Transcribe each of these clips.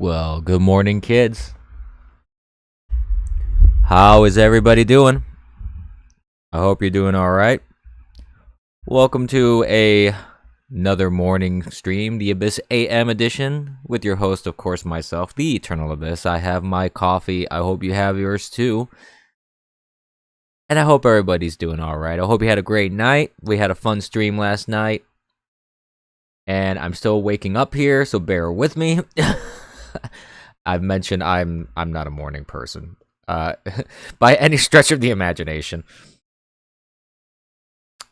Well, good morning, kids. How is everybody doing? I hope you're doing all right. Welcome to another morning stream, the Abyss AM edition, with your host, of course, myself, the Eternal Abyss. I have my coffee. I hope you have yours too. And I hope everybody's doing all right. I hope you had a great night. We had a fun stream last night. And I'm still waking up here, so bear with me. I've mentioned I'm not a morning person. By any stretch of the imagination.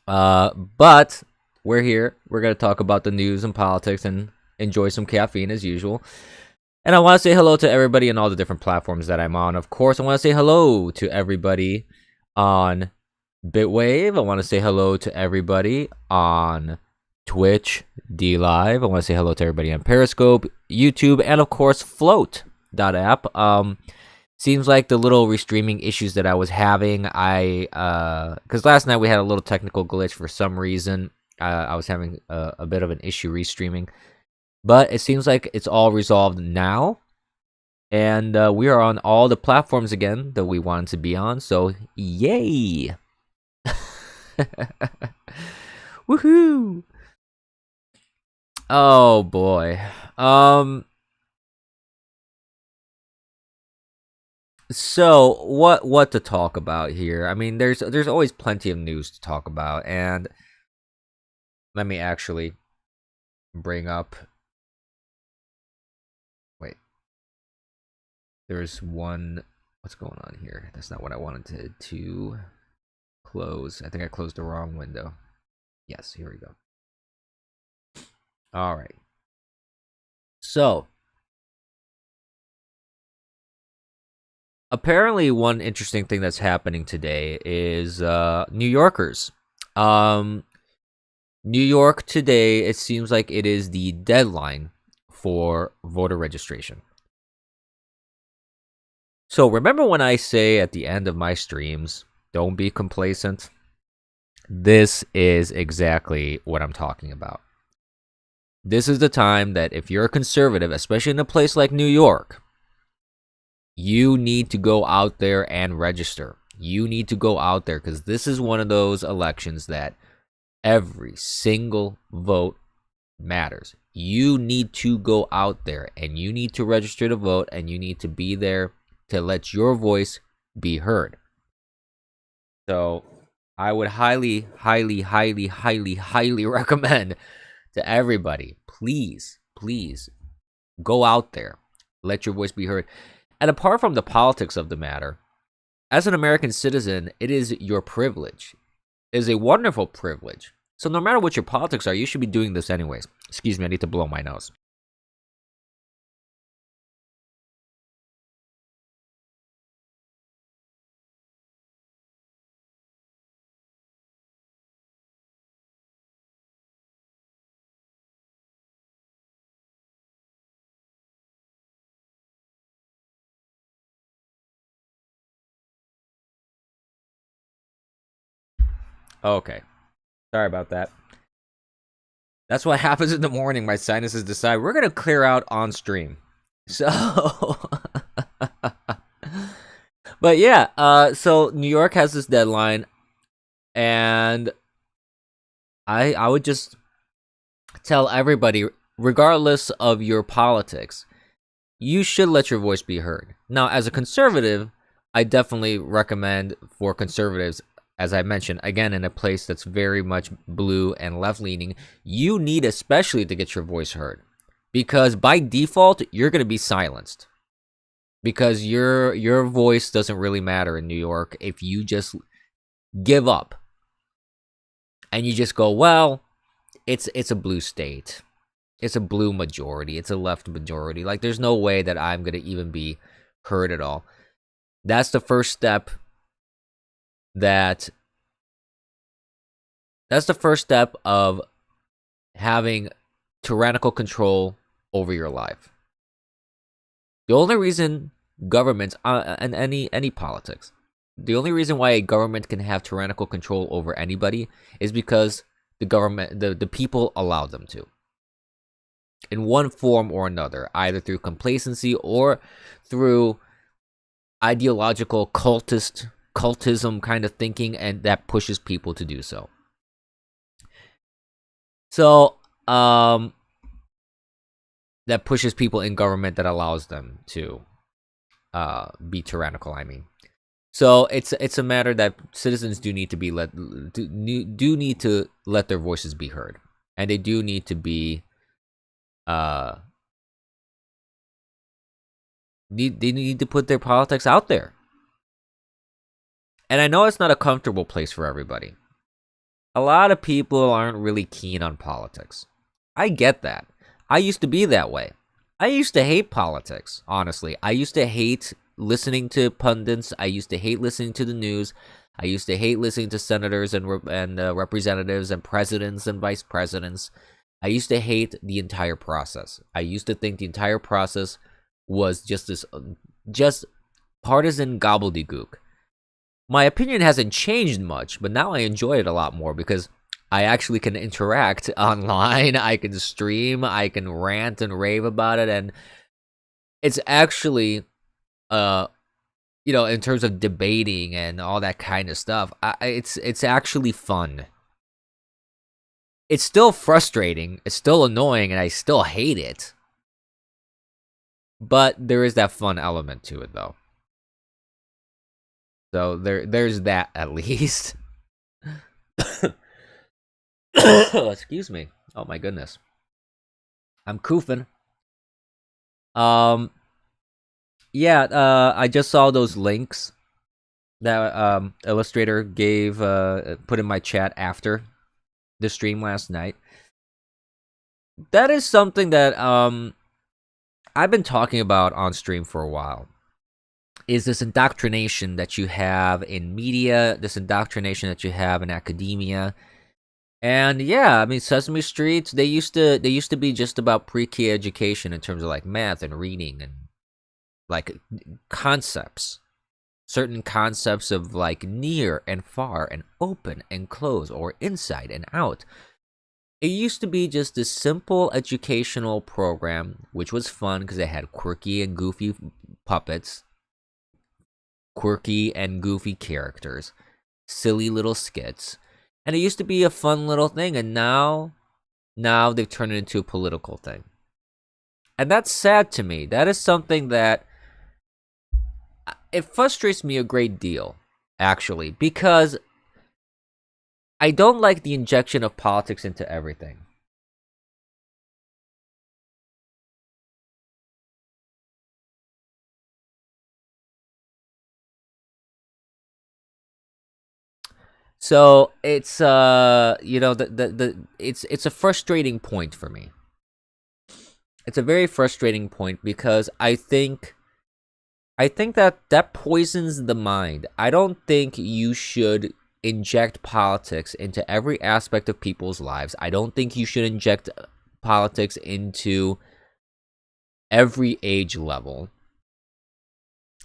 But we're here. We're going to talk about the news and politics and enjoy some caffeine as usual. And I want to say hello to everybody on all the different platforms that I'm on. Of course, I want to say hello to everybody on Bitwave. I want to say hello to everybody on Twitch, D-Live. I want to say hello to everybody on Periscope, YouTube, and of course, Float.app. Seems like the little restreaming issues that I was having, because last night we had a little technical glitch for some reason. I was having a bit of an issue restreaming, but it seems like it's all resolved now, and we are on all the platforms again that we wanted to be on. So yay! Woohoo! Oh boy. So what to talk about here? I mean, there's always plenty of news to talk about, and let me actually bring up. Wait, there's one. What's going on here? That's not what I wanted to close. I think I closed the wrong window. Yes, here we go. All right. So apparently, one interesting thing that's happening today is New Yorkers. New York today, it seems like it is the deadline for voter registration. So remember when I say at the end of my streams, don't be complacent? This is exactly what I'm talking about. This is the time that if you're a conservative, especially in a place like New York, you need to go out there and register. You need to go out there because this is one of those elections that every single vote matters. You need to go out there and you need to register to vote, and you need to be there to let your voice be heard. So I would highly recommend to everybody, please go out there, let your voice be heard. And apart from the politics of the matter, as an American citizen, it is your privilege. It is a wonderful privilege. So no matter what your politics are, you should be doing this anyways. Excuse me, I need to blow my nose. Okay. Sorry about that. That's what happens in the morning. My sinuses decide we're going to clear out on stream. So, but yeah, so New York has this deadline, and I would just tell everybody, regardless of your politics, you should let your voice be heard. Now, as a conservative, I definitely recommend for conservatives, as I mentioned, again, in a place that's very much blue and left-leaning, you need especially to get your voice heard. Because by default, you're going to be silenced. Because your voice doesn't really matter in New York if you just give up. And you just go, well, it's a blue state. It's a blue majority. It's a left majority. Like, there's no way that I'm going to even be heard at all. That's the first step that's the first step of having tyrannical control over your life. The only reason governments and any politics, the only reason why a government can have tyrannical control over anybody is because the government, the people allow them to. in one form or another, either through complacency or through ideological cultism kind of thinking, and that pushes people to do so. So, that pushes people in government, that allows them to be tyrannical. I mean, so it's a matter that citizens do need to be do need to let their voices be heard, and they do need to be they need to put their politics out there. And I know it's not a comfortable place for everybody. A lot of people aren't really keen on politics. I get that. I used to be that way. I used to hate politics, honestly. I used to hate listening to pundits. I used to hate listening to the news. I used to hate listening to senators and representatives and presidents and vice presidents. I used to hate the entire process. I used to think the entire process was just partisan gobbledygook. My opinion hasn't changed much, but now I enjoy it a lot more because I actually can interact online. I can stream, I can rant and rave about it, and it's actually, in terms of debating and all that kind of stuff, it's actually fun. It's still frustrating, it's still annoying, and I still hate it. But there is that fun element to it, though. So there's that at least. Excuse me. Oh my goodness. I'm koofing. I just saw those links that Illustrator gave put in my chat after the stream last night. That is something that I've been talking about on stream for a while. Is this indoctrination that you have in media, this indoctrination that you have in academia. And yeah, I mean, Sesame Street, they used to be just about pre-K education in terms of like math and reading and like concepts, certain concepts of like near and far and open and close or inside and out. It used to be just a simple educational program, which was fun because it had quirky and goofy puppets, quirky and goofy characters, silly little skits, and it used to be a fun little thing, and now they've turned it into a political thing. And that's sad to me. That is something that it frustrates me a great deal, actually, because I don't like the injection of politics into everything. So it's it's a frustrating point for me. It's a very frustrating point because I think that poisons the mind. I don't think you should inject politics into every aspect of people's lives. I don't think you should inject politics into every age level.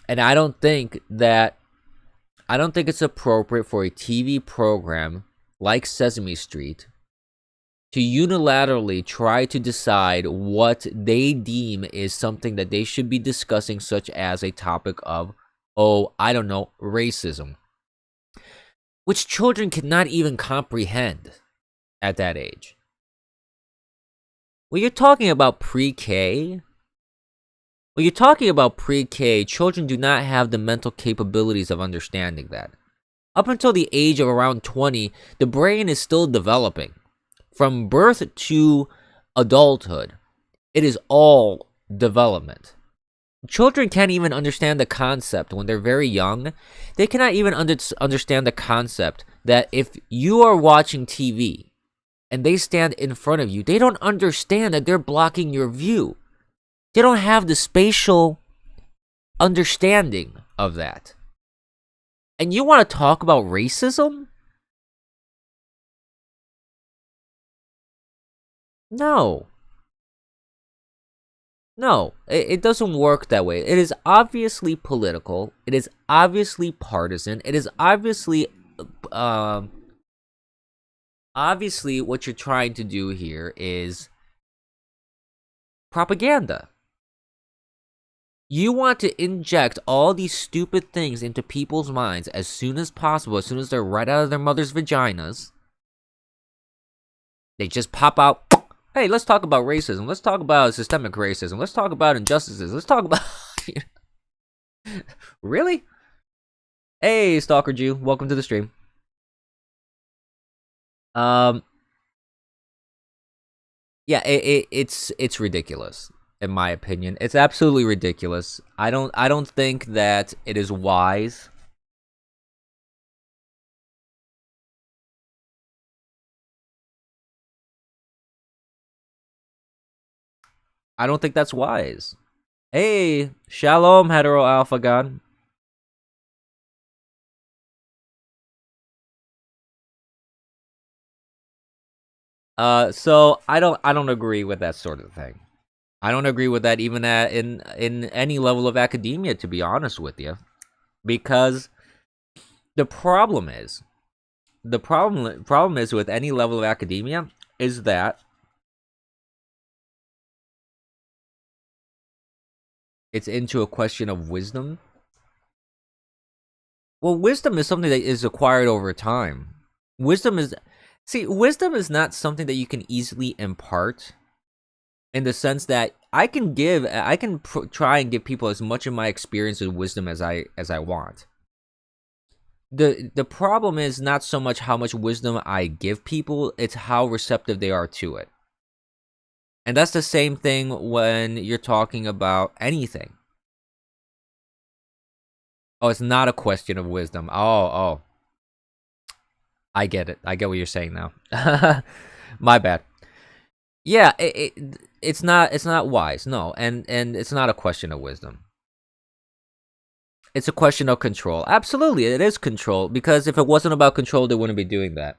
And I don't think it's appropriate for a TV program like Sesame Street to unilaterally try to decide what they deem is something that they should be discussing, such as a topic of, racism, which children cannot even comprehend at that age. When you're talking about pre-K, children do not have the mental capabilities of understanding that. Up until the age of around 20, the brain is still developing. From birth to adulthood, it is all development. Children can't even understand the concept when they're very young. They cannot even understand the concept that if you are watching TV and they stand in front of you, they don't understand that they're blocking your view. They don't have the spatial understanding of that. And you want to talk about racism? No. No, it doesn't work that way. It is obviously political. It is obviously partisan. It is obviously what you're trying to do here is propaganda. You want to inject all these stupid things into people's minds as soon as possible, as soon as they're right out of their mother's vaginas. They just pop out. Hey, let's talk about racism. Let's talk about systemic racism. Let's talk about injustices. Let's talk about... Really? Hey, Stalker Jew. Welcome to the stream. Yeah, it's ridiculous, in my opinion. It's absolutely ridiculous. I don't think that it is wise. I don't think that's wise. Hey, shalom, hetero alpha god. So I don't agree with that sort of thing. I don't agree with that even in any level of academia, to be honest with you, because the problem is with any level of academia is that it's into a question of wisdom. Well, wisdom is something that is acquired over time. Wisdom is not something that you can easily impart, in the sense that I can try and give people as much of my experience and wisdom as I want. The problem is not so much how much wisdom I give people, it's how receptive they are to it. And that's the same thing when you're talking about anything. Oh, it's not a question of wisdom. Oh. I get it. I get what you're saying now. My bad. Yeah, it's not wise. No, and it's not a question of wisdom. It's a question of control. Absolutely, it is control, because if it wasn't about control, they wouldn't be doing that.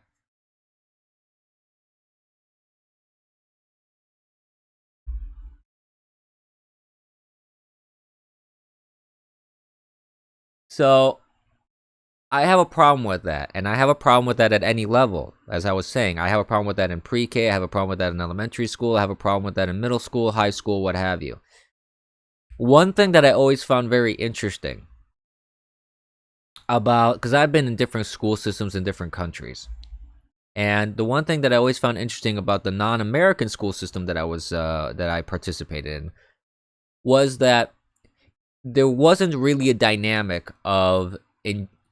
So I have a problem with that, and I have a problem with that at any level. As I was saying, I have a problem with that in pre-K, I have a problem with that in elementary school, I have a problem with that in middle school, high school, what have you. One thing that I always found very interesting about, because I've been in different school systems in different countries, and the one thing that I always found interesting about the non-American school system that I participated in was that there wasn't really a dynamic of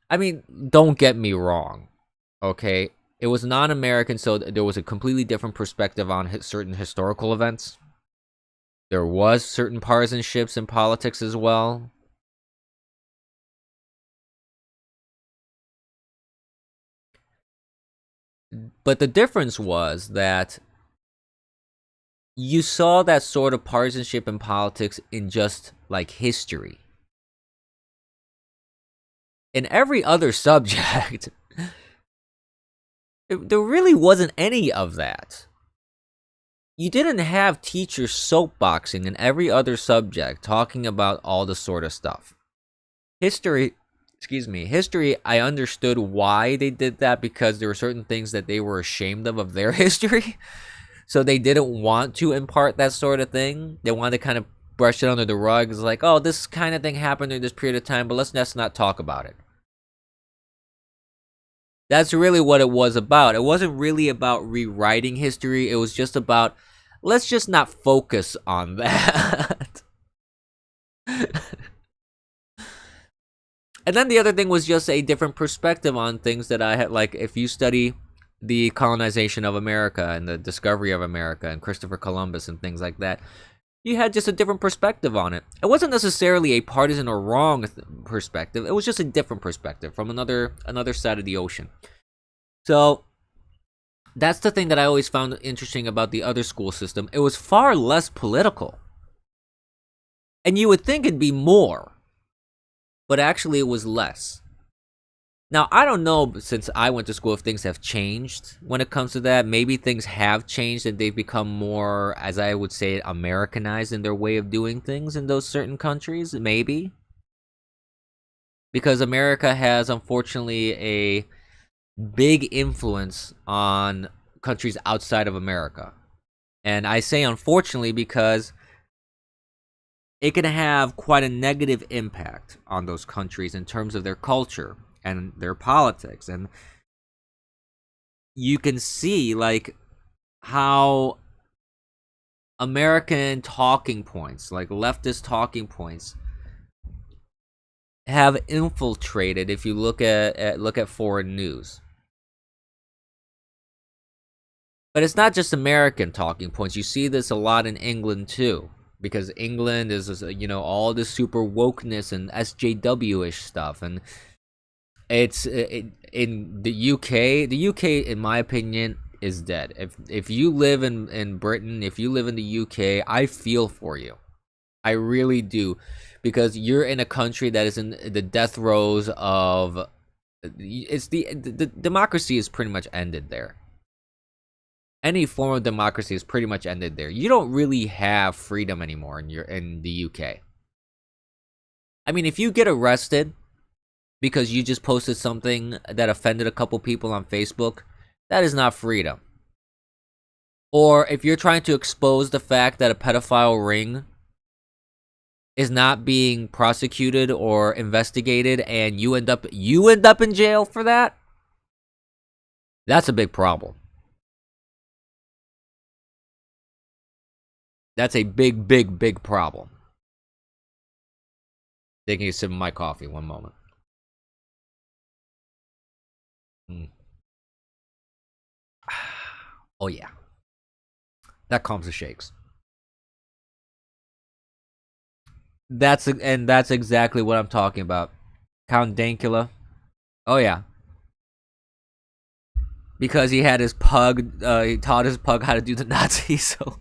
I mean, don't get me wrong, okay? It was non-American, so there was a completely different perspective on certain historical events. There was certain partisanships in politics as well. But the difference was that you saw that sort of partisanship in politics in just, like, history. In every other subject, there really wasn't any of that. You didn't have teachers soapboxing in every other subject talking about all the sort of stuff. History, I understood why they did that, because there were certain things that they were ashamed of their history. So they didn't want to impart that sort of thing. They wanted to kind of brush it under the rug. It's like, oh, this kind of thing happened during this period of time, but let's not talk about it. That's really what it was about. It wasn't really about rewriting history. It was just about, let's just not focus on that. And then the other thing was just a different perspective on things that I had. Like, if you study the colonization of America and the discovery of America and Christopher Columbus and things like that, you had just a different perspective on it. It wasn't necessarily a partisan or wrong perspective. It was just a different perspective from another side of the ocean. So that's the thing that I always found interesting about the other school system. It was far less political. And you would think it'd be more, but actually it was less. Now, I don't know, since I went to school, if things have changed when it comes to that. Maybe things have changed and they've become more, as I would say, Americanized in their way of doing things in those certain countries. Maybe. Because America has, unfortunately, a big influence on countries outside of America. And I say unfortunately because it can have quite a negative impact on those countries in terms of their culture and their politics. And you can see like how American talking points, like leftist talking points, have infiltrated. If you look at foreign news, but it's not just American talking points. You see this a lot in England too, because England is, all this super wokeness and SJW-ish stuff, and in the UK. The UK, in my opinion, is dead. If you live in Britain, if you live in the UK, I feel for you. I really do, because you're in a country that is in the death rows of. It's the democracy is pretty much ended there. Any form of democracy is pretty much ended there. You don't really have freedom anymore in the UK. I mean, if you get arrested because you just posted something that offended a couple people on Facebook, that is not freedom. Or if you're trying to expose the fact that a pedophile ring is not being prosecuted or investigated, and you end up in jail for that, that's a big problem. That's a big, big, big problem. Taking a sip of my coffee. One moment. Oh yeah, that calms the shakes. That's exactly what I'm talking about. Count Dankula. Oh yeah, because he had his pug. He taught his pug how to do the Nazi. So.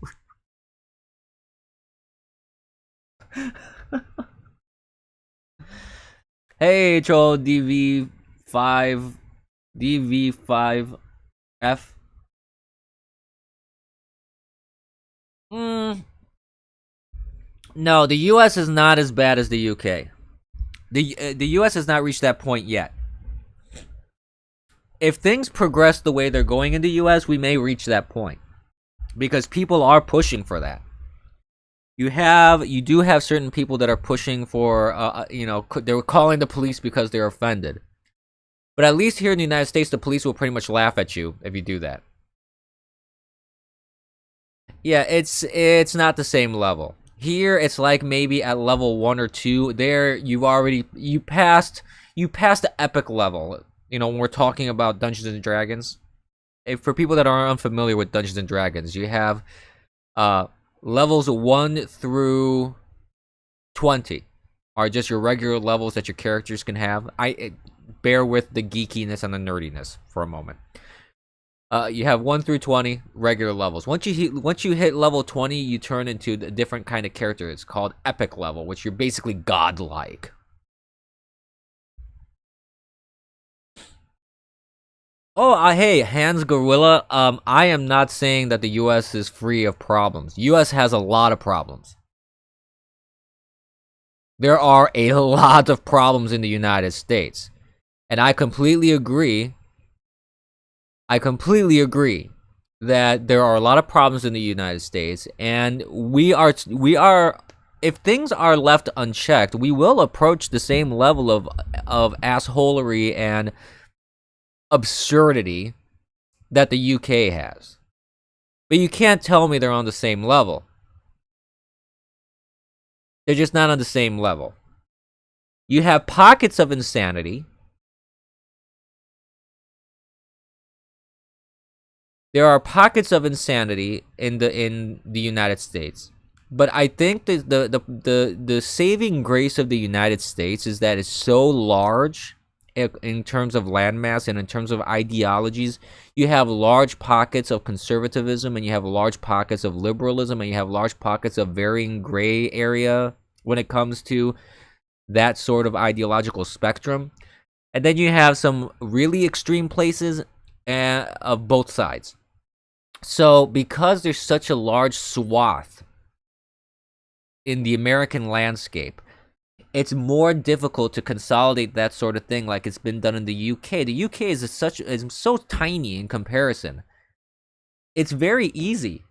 Hey, troll DV5F. No, the U.S. is not as bad as the U.K. The U.S. has not reached that point yet. If things progress the way they're going in the U.S., we may reach that point, because people are pushing for that. You do have certain people that are pushing for, they're calling the police because they're offended. But at least here in the United States, the police will pretty much laugh at you if you do that. Yeah, it's not the same level. Here, it's like maybe at level 1 or 2. There, you passed the epic level. When we're talking about Dungeons and Dragons. For people that are unfamiliar with Dungeons and Dragons, you have levels 1 through 20 are just your regular levels that your characters can have. Bear with the geekiness and the nerdiness for a moment. You have 1 through 20 regular levels. Once you hit level 20, you turn into a different kind of character. It's called epic level, which you're basically godlike. Oh, hey, Hans Gorilla. I am not saying that the U.S. is free of problems. U.S. has a lot of problems. There are a lot of problems in the United States. And I completely agree that there are a lot of problems in the United States, and we are if things are left unchecked, we will approach the same level of assholery and absurdity that the UK has. But you can't tell me they're on the same level. They're just not on the same level. You have pockets of insanity. There are pockets of insanity in the United States. But I think the saving grace of the United States is that it's so large in terms of landmass and in terms of ideologies. You have large pockets of conservatism, and you have large pockets of liberalism, and you have large pockets of varying gray area when it comes to that sort of ideological spectrum. And then you have some really extreme places of both sides. So because there's such a large swath in the American landscape, it's more difficult to consolidate that sort of thing like it's been done in the UK. The UK is so tiny in comparison. It's very easy.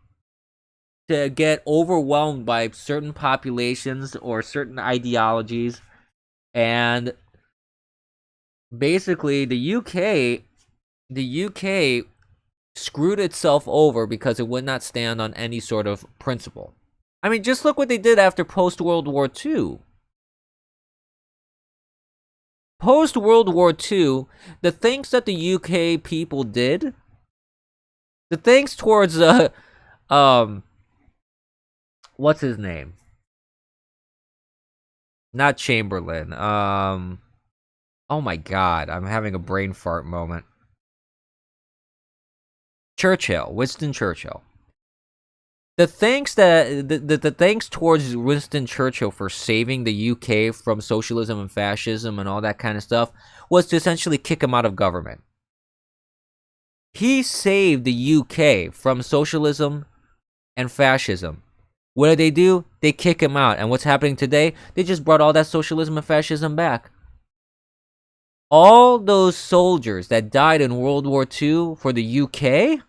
to get overwhelmed by certain populations or certain ideologies, and basically the UK screwed itself over because it would not stand on any sort of principle. I mean, just look what they did after post World War II. Post World War II, the things that the UK people did, the things towards what's his name? Not Chamberlain. Oh my god, I'm having a brain fart moment. Churchill, Winston Churchill. The thanks towards Winston Churchill for saving the UK from socialism and fascism and all that kind of stuff was to essentially kick him out of government. He saved the UK from socialism and fascism. What did they do? They kick him out. And what's happening today? They just brought all that socialism and fascism back. All those soldiers that died in World War II for the UK,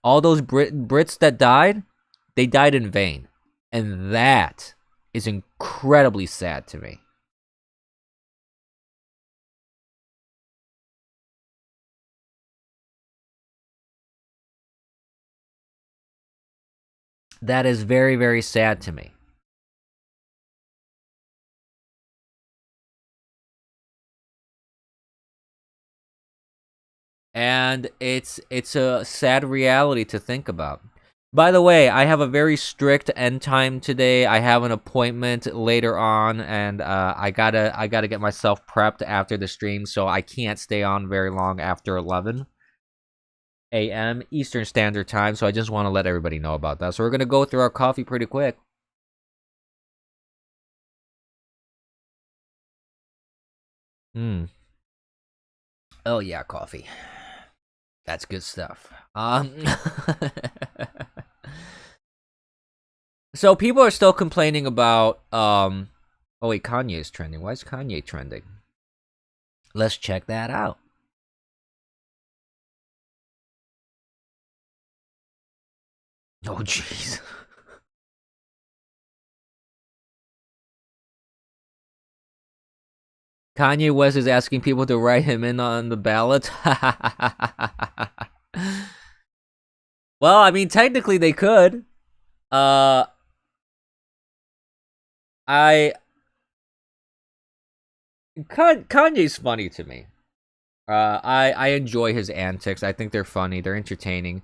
all those Brits that died, they died in vain. And that is incredibly sad to me. That is very, very sad to me. And it's a sad reality to think about. By the way, I have a very strict end time today. I have an appointment later on, and I gotta get myself prepped after the stream, so I can't stay on very long after 11 a.m. Eastern Standard Time. So I just want to let everybody know about that. So we're gonna go through our coffee pretty quick. Oh yeah, coffee. That's good stuff. So people are still complaining about oh wait, Kanye is trending. Why is Kanye trending? Let's check that out. Oh jeez. Kanye West is asking people to write him in on the ballot. Well, I mean, technically they could. Kanye's funny to me. I enjoy his antics. I think they're funny. They're entertaining.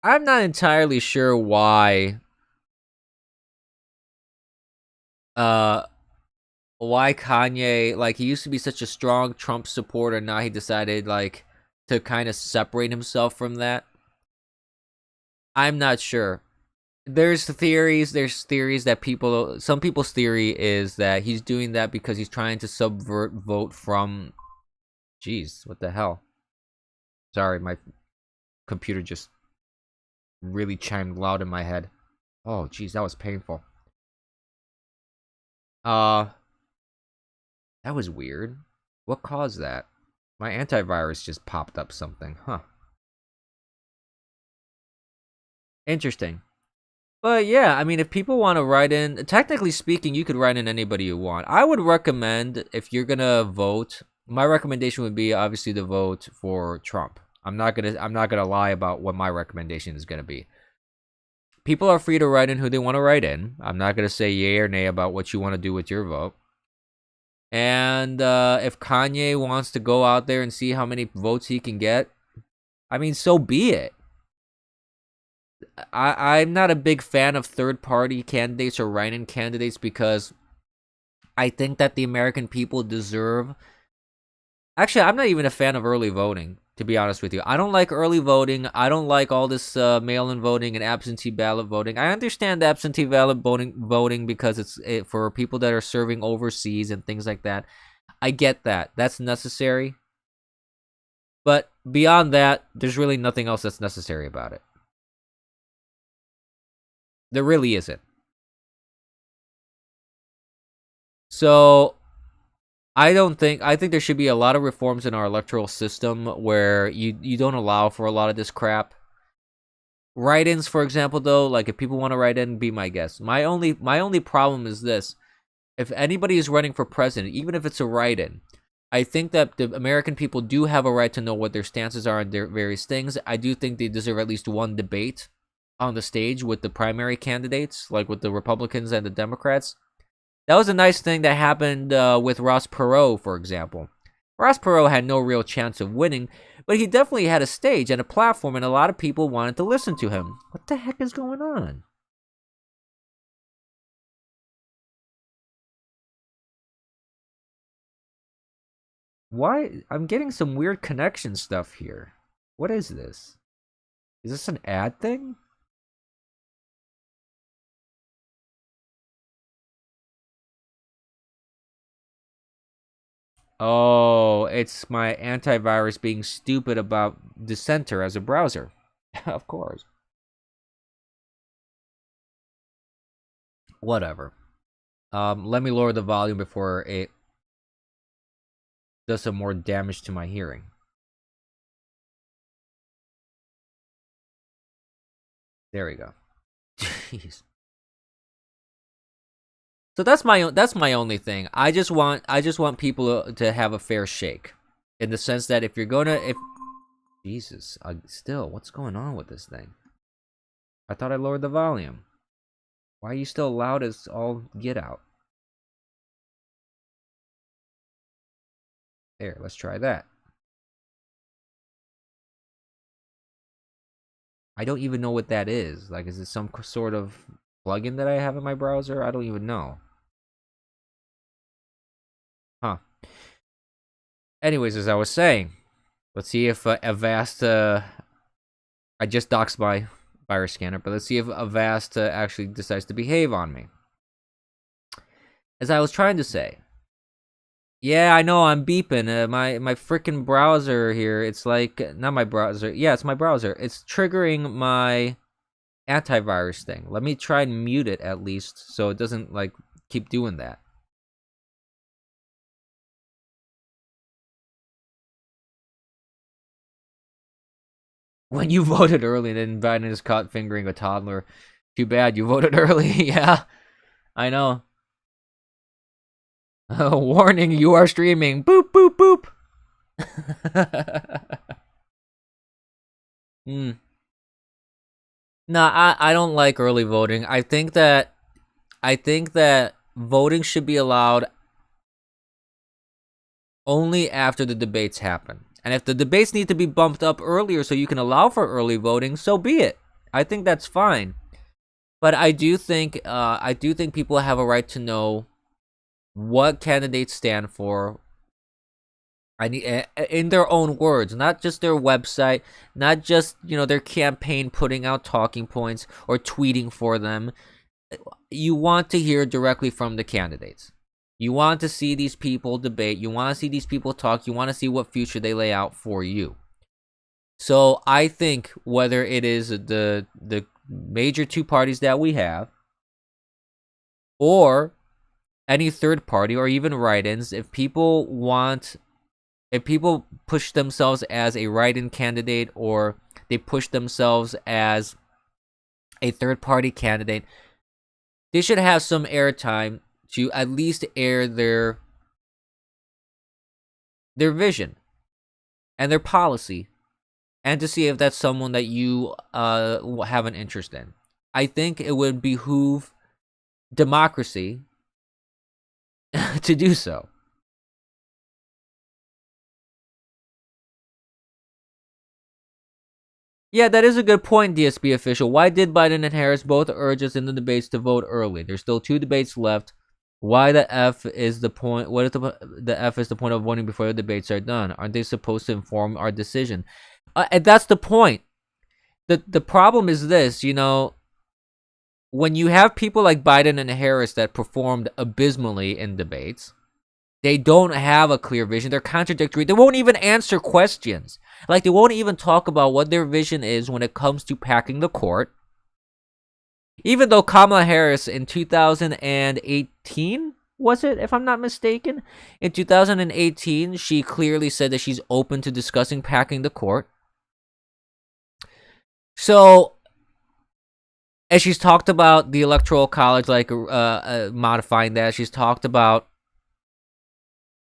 I'm not entirely sure why Kanye, like, he used to be such a strong Trump supporter, now he decided, like, to kind of separate himself from that. I'm not sure. There's theories that some people's theory is that he's doing that because he's trying to subvert vote from, jeez, what the hell? Sorry, my computer just really chimed loud in my head. Oh, jeez, that was painful. That was weird. What caused that? My antivirus just popped up something, huh? Interesting. But yeah, I mean, if people want to write in, technically speaking, you could write in anybody you want. I would recommend, if you're gonna vote, my recommendation would be obviously to vote for Trump. I'm not gonna lie about what my recommendation is gonna be. People are free to write in who they want to write in. I'm not gonna say yay or nay about what you want to do with your vote. And if Kanye wants to go out there and see how many votes he can get, I mean, so be it. I'm not a big fan of third-party candidates or write-in candidates because I think that the American people deserve... Actually, I'm not even a fan of early voting, to be honest with you. I don't like early voting. I don't like all this mail-in voting and absentee ballot voting. I understand absentee ballot voting because it's for people that are serving overseas and things like that. I get that. That's necessary. But beyond that, there's really nothing else that's necessary about it. There really isn't. So I think there should be a lot of reforms in our electoral system where you don't allow for a lot of this crap. Write-ins, for example, though, like if people want to write in, be my guest. My only problem is this: if anybody is running for president, even if it's a write-in, I think that the American people do have a right to know what their stances are on their various things. I do think they deserve at least one debate on the stage with the primary candidates, like with the Republicans and the Democrats. That was a nice thing that happened with Ross Perot, for example. Ross Perot had no real chance of winning, but he definitely had a stage and a platform, and a lot of people wanted to listen to him. What the heck is going on? Why? I'm getting some weird connection stuff here. What is this? Is this an ad thing? Oh, it's my antivirus being stupid about Dissenter as a browser. Of course. Whatever. Let me lower the volume before it does some more damage to my hearing. There we go. Jeez. So that's my only thing. I just want people to have a fair shake, in the sense that if you're gonna if Jesus, still, what's going on with this thing? I thought I lowered the volume. Why are you still loud as all get out? There, let's try that. I don't even know what that is. Like, is it some sort of plugin that I have in my browser? I don't even know. Huh. Anyways, as I was saying, let's see if Avast. I just doxed my virus scanner, but let's see if Avast actually decides to behave on me. As I was trying to say, yeah, I know I'm beeping. My freaking browser here. It's like not my browser. Yeah, it's my browser. It's triggering my antivirus thing. Let me try and mute it at least, so it doesn't like keep doing that. When you voted early and then Biden is caught fingering a toddler, too bad you voted early. Yeah, I know. Warning, you are streaming. Boop, boop, boop. Hmm. Nah, I don't like early voting. I think that voting should be allowed only after the debates happen. And if the debates need to be bumped up earlier so you can allow for early voting, so be it. I think that's fine. But I do think people have a right to know what candidates stand for. I need in their own words, not just their website, not just their campaign putting out talking points or tweeting for them. You want to hear directly from the candidates. You want to see these people debate. You want to see these people talk. You want to see what future they lay out for you. So I think whether it is the major two parties that we have, or any third party, or even write-ins, if people push themselves as a write-in candidate, or they push themselves as a third party candidate, they should have some airtime to at least air their vision and their policy, and to see if that's someone that you have an interest in. I think it would behoove democracy to do so. Yeah, that is a good point, DSP official. Why did Biden and Harris both urge us in the debates to vote early? There's still 2 debates left. Why the F is the point? What is the F is the point of voting before the debates are done? Aren't they supposed to inform our decision? And that's the point. The problem is this, when you have people like Biden and Harris that performed abysmally in debates, they don't have a clear vision. They're contradictory. They won't even answer questions. Like, they won't even talk about what their vision is when it comes to packing the court. Even though Kamala Harris in 2018, was it, if I'm not mistaken? In 2018, she clearly said that she's open to discussing packing the court. So And she's talked about the Electoral College, like modifying that. She's talked about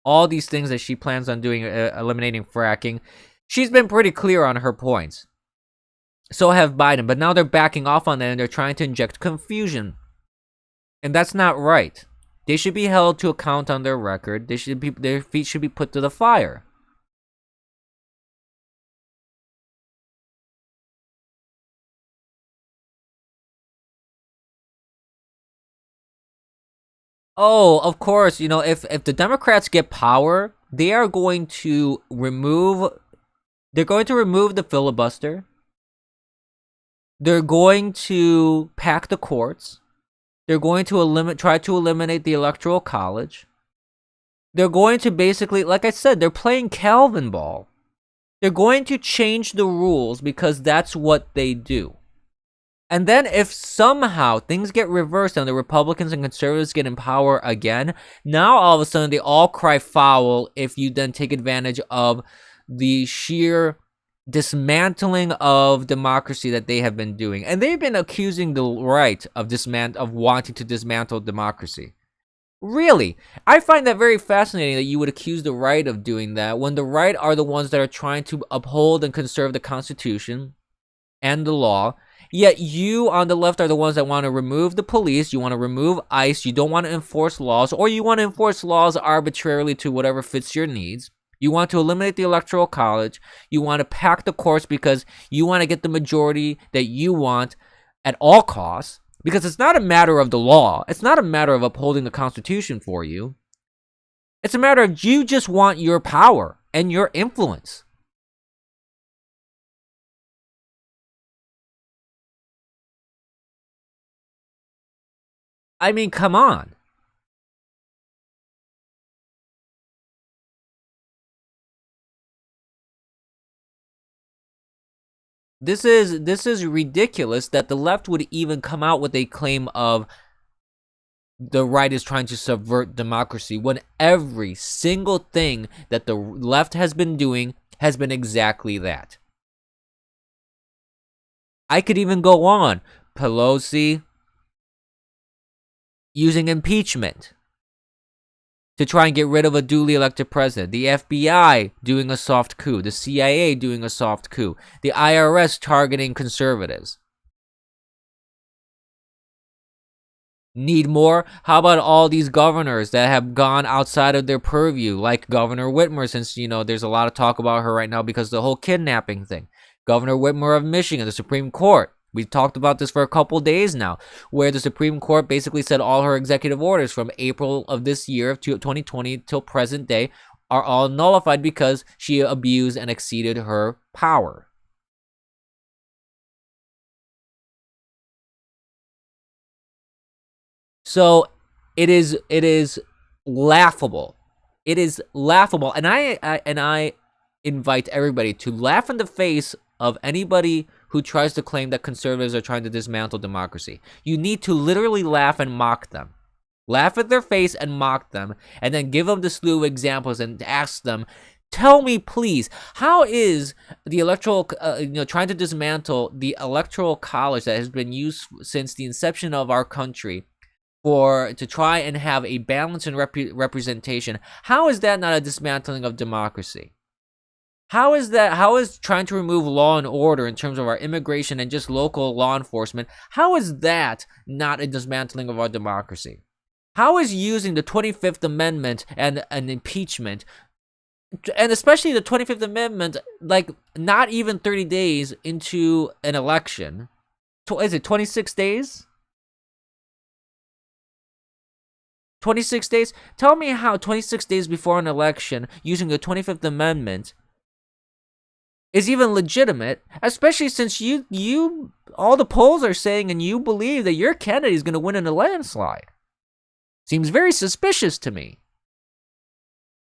all these things that she plans on doing, eliminating fracking. She's been pretty clear on her points. So have Biden, but now they're backing off on that and they're trying to inject confusion. And that's not right. They should be held to account on their record. Their feet should be put to the fire. Oh, of course, if the Democrats get power, they're going to remove the filibuster. They're going to pack the courts. They're going to try to eliminate the Electoral College. They're going to basically, like I said, they're playing Calvin ball. They're going to change the rules because that's what they do. And then if somehow things get reversed and the Republicans and conservatives get in power again, now all of a sudden they all cry foul if you then take advantage of the sheer dismantling of democracy that they have been doing. And they've been accusing the right of wanting to dismantle democracy. Really, I find that very fascinating that you would accuse the right of doing that when the right are the ones that are trying to uphold and conserve the Constitution and the law. Yet you on the left are the ones that want to remove the police, you want to remove ICE, you don't want to enforce laws, or you want to enforce laws arbitrarily to whatever fits your needs. You want to eliminate the Electoral College. You want to pack the courts because you want to get the majority that you want at all costs. Because it's not a matter of the law. It's not a matter of upholding the Constitution for you. It's a matter of you just want your power and your influence. I mean, come on. This is ridiculous that the left would even come out with a claim of the right is trying to subvert democracy when every single thing that the left has been doing has been exactly that. I could even go on. Pelosi using impeachment to try and get rid of a duly elected president. The FBI doing a soft coup. The CIA doing a soft coup. The IRS targeting conservatives. Need more? How about all these governors that have gone outside of their purview, like Governor Whitmer, since, there's a lot of talk about her right now because of the whole kidnapping thing. Governor Whitmer of Michigan, the Supreme Court. We've talked about this for a couple days now, where the Supreme Court basically said all her executive orders from April of this year, of 2020 till present day, are all nullified because she abused and exceeded her power. So it is laughable. It is laughable, and I invite everybody to laugh in the face of anybody who tries to claim that conservatives are trying to dismantle democracy. You need to literally laugh and mock them. Laugh at their face and mock them, and then give them the slew of examples and ask them, tell me, please, how is the trying to dismantle the Electoral College that has been used since the inception of our country to try and have a balance and representation? How is that not a dismantling of democracy? How is trying to remove law and order in terms of our immigration and just local law enforcement, how is that not a dismantling of our democracy? How is using the 25th Amendment and an impeachment, and especially the 25th Amendment, like not even 30 days into an election, is it 26 days? 26 days? Tell me how 26 days before an election, using the 25th Amendment is even legitimate, especially since you all the polls are saying and you believe that your candidate is going to win in a landslide. Seems very suspicious to me.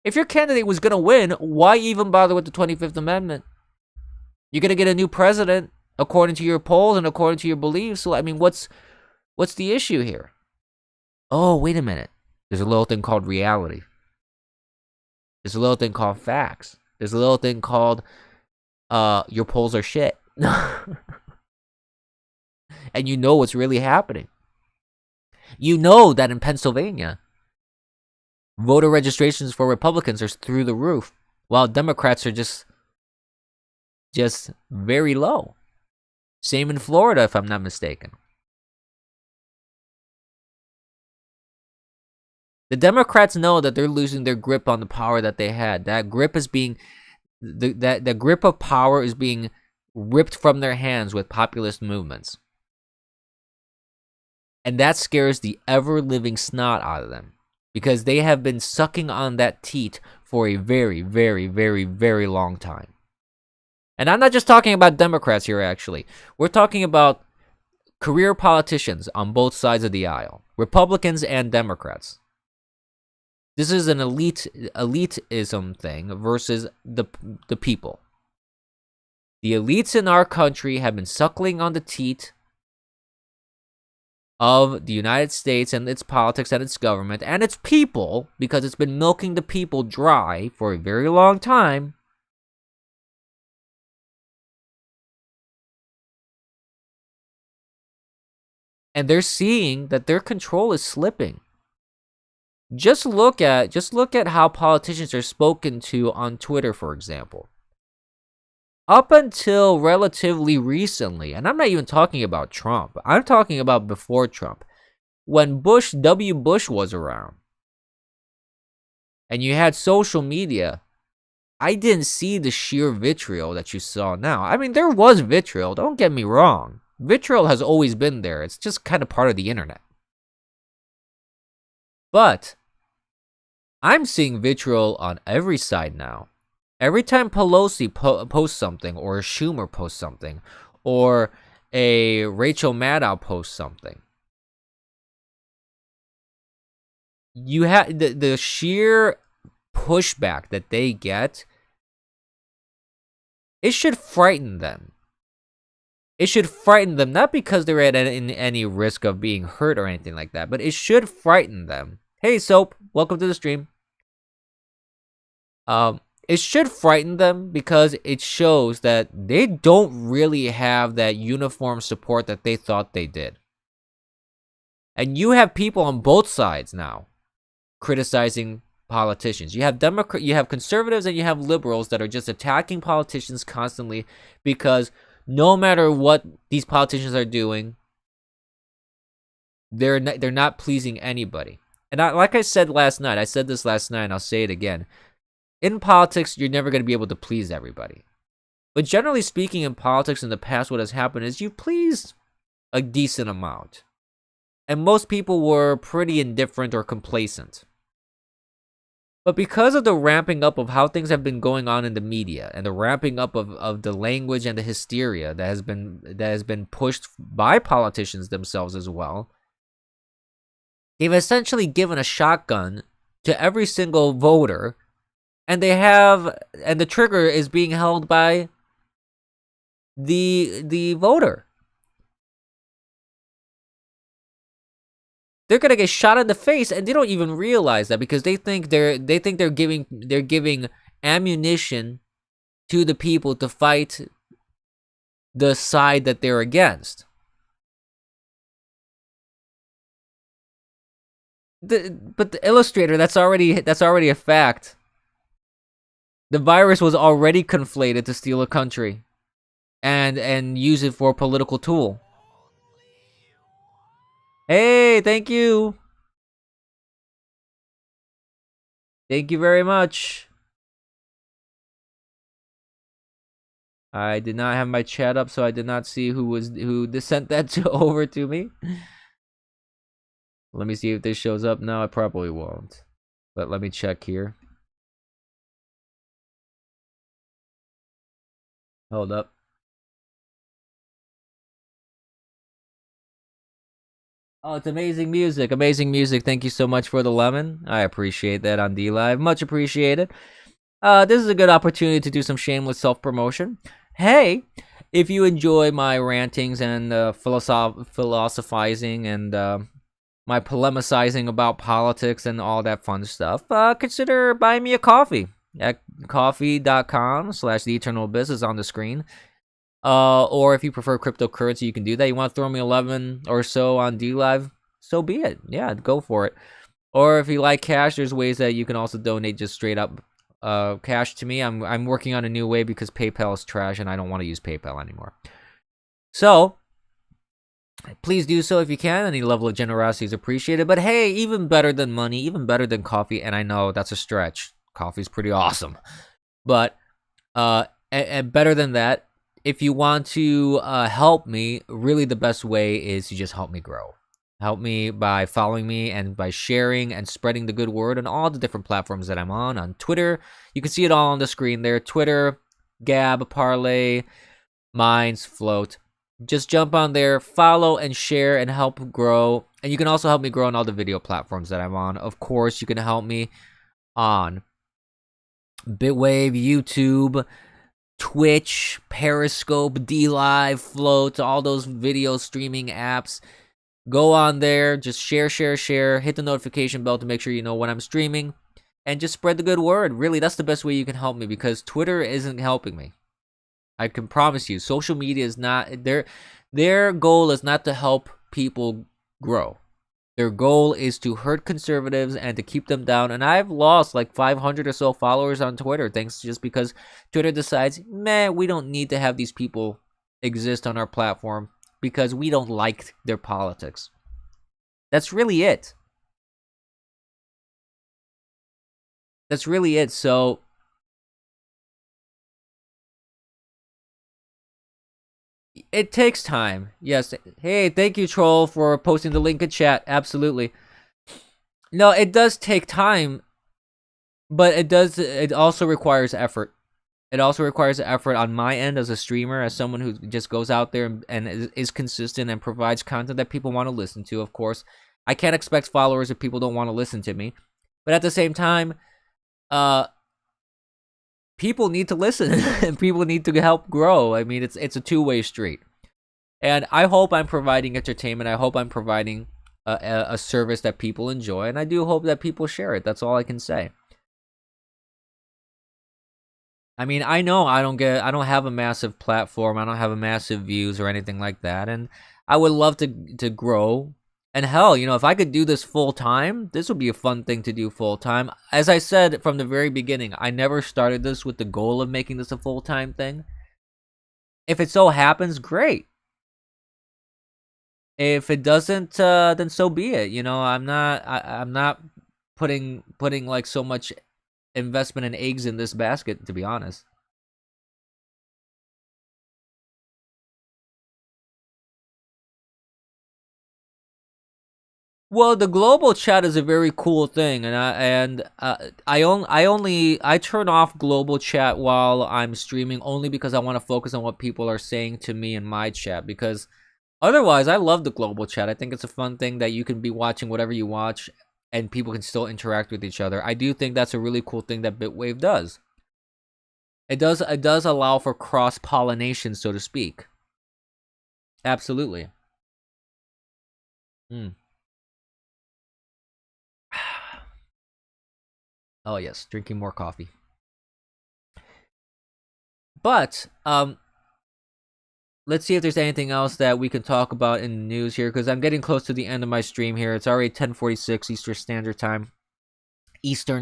If your candidate was going to win, why even bother with the 25th Amendment? You're going to get a new president according to your polls and according to your beliefs. So I mean, what's the issue here? Oh, wait a minute. There's a little thing called reality. There's a little thing called facts. There's a little thing called your polls are shit. and you know what's really happening. You know that in Pennsylvania, voter registrations for Republicans are through the roof, while Democrats are just very low. Same in Florida, if I'm not mistaken. The Democrats know that they're losing their grip on the power that they had. That grip is being, the grip of power is being ripped from their hands with populist movements. And that scares the ever-living snot out of them, because they have been sucking on that teat for a very, very, very, very long time. And I'm not just talking about Democrats here, actually. We're talking about career politicians on both sides of the aisle, Republicans and Democrats. This is an elitism thing versus the people. The elites in our country have been suckling on the teat of the United States and its politics and its government and its people, because it's been milking the people dry for a very long time. And they're seeing that their control is slipping. Just look at how politicians are spoken to on Twitter, for example. Up until relatively recently, and I'm not even talking about Trump, I'm talking about before Trump, when W. Bush was around, and you had social media, I didn't see the sheer vitriol that you saw now. I mean, there was vitriol, don't get me wrong. Vitriol has always been there. It's just kind of part of the internet. But I'm seeing vitriol on every side now. Every time Pelosi posts something, or a Schumer posts something, or a Rachel Maddow posts something, you have the sheer pushback that they get. It should frighten them. It should frighten them, not because they're at any risk of being hurt or anything like that, but it should frighten them. Hey, Soap, welcome to the stream. It should frighten them because it shows that they don't really have that uniform support that they thought they did. And you have people on both sides now criticizing politicians. You have conservatives and you have liberals that are just attacking politicians constantly, because no matter what these politicians are doing, they're not pleasing anybody. And like I said last night, I said this last night and I'll say it again. In politics, you're never going to be able to please everybody. But generally speaking, in politics in the past, what has happened is you've pleased a decent amount. And most people were pretty indifferent or complacent. But because of the ramping up of how things have been going on in the media, and the ramping up of the language and the hysteria that has been pushed by politicians themselves as well, they've essentially given a shotgun to every single voter. And the trigger is being held by the voter. They're gonna get shot in the face, and they don't even realize that, because they think they're giving ammunition to the people to fight the side that they're against. But the illustrator, that's already a fact. The virus was already conflated to steal a country and use it for a political tool. Hey, thank you. Thank you very much. I did not have my chat up, so I did not see who sent that over to me. Let me see if this shows up. No, it probably won't. But let me check here. Hold up. Oh, it's amazing music. Amazing music. Thank you so much for the lemon. I appreciate that on D-Live. Much appreciated. This is a good opportunity to do some shameless self-promotion. Hey, if you enjoy my rantings and philosophizing and my polemicizing about politics and all that fun stuff, consider buying me a coffee at coffee.com/theeternalabyss is on the screen. Or if you prefer cryptocurrency, you can do that. You want to throw me 11 or so on DLive? So be it. Yeah, go for it. Or if you like cash, there's ways that you can also donate just straight up cash to me. I'm working on a new way because PayPal is trash and I don't want to use PayPal anymore. So please do so if you can. Any level of generosity is appreciated. But hey, even better than money, even better than coffee, and I know that's a stretch. Coffee's pretty awesome. But and better than that, if you want to help me, really the best way is to just help me grow. Help me by following me and by sharing and spreading the good word on all the different platforms that I'm on Twitter. You can see it all on the screen there. Twitter, Gab, Parlay, Minds, Float. Just jump on there, follow and share and help grow. And you can also help me grow on all the video platforms that I'm on. Of course, you can help me on Bitwave, YouTube, Twitch, Periscope, DLive, Float, all those video streaming apps. Go on there, just share, hit the notification bell to make sure you know when I'm streaming, and just spread the good word. Really, that's the best way you can help me because Twitter isn't helping me. I can promise you, social media is not, their goal is not to help people grow. Their goal is to hurt conservatives and to keep them down. And I've lost like 500 or so followers on Twitter, thanks just because Twitter decides, we don't need to have these people exist on our platform because we don't like their politics. That's really it. So it takes time. Yes. Hey, thank you, Troll, for posting the link in chat. Absolutely. No, it does take time, but it also requires effort. It also requires effort on my end as a streamer, as someone who just goes out there and is consistent and provides content that people want to listen to, of course. I can't expect followers if people don't want to listen to me. But at the same time, people need to listen and people need to help grow. I mean, it's a two-way street. And I hope I'm providing entertainment. I hope I'm providing a service that people enjoy. And I do hope that people share it. That's all I can say. I mean, I know I don't have a massive platform. I don't have a massive views or anything like that. And I would love to grow. And hell, if I could do this full time, this would be a fun thing to do full time. As I said from the very beginning, I never started this with the goal of making this a full time thing. If it so happens, great. If it doesn't, then so be it. I'm not putting like so much investment and eggs in this basket, to be honest. Well, the global chat is a very cool thing, and I turn off global chat while I'm streaming only because I want to focus on what people are saying to me in my chat. Because otherwise, I love the global chat. I think it's a fun thing that you can be watching whatever you watch, and people can still interact with each other. I do think that's a really cool thing that Bitwave does. It does allow for cross pollination, so to speak. Absolutely. Oh yes, drinking more coffee. But let's see if there's anything else that we can talk about in the news here, because I'm getting close to the end of my stream here. It's already 10:46 Eastern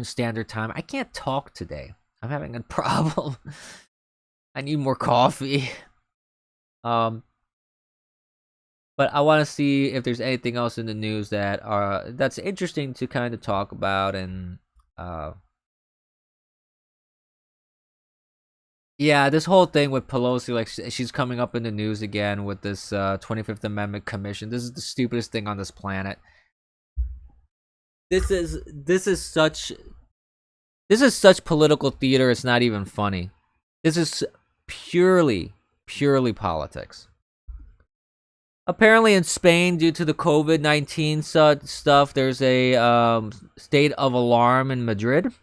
Standard Time. I can't talk today. I'm having a problem. I need more coffee. But I want to see if there's anything else in the news that's interesting to kind of talk about. And yeah, this whole thing with Pelosi, like she's coming up in the news again with this 25th Amendment Commission. This is the stupidest thing on this planet. This is such political theater. It's not even funny. This is purely politics. Apparently in Spain, due to the COVID-19 stuff, there's a state of alarm in Madrid.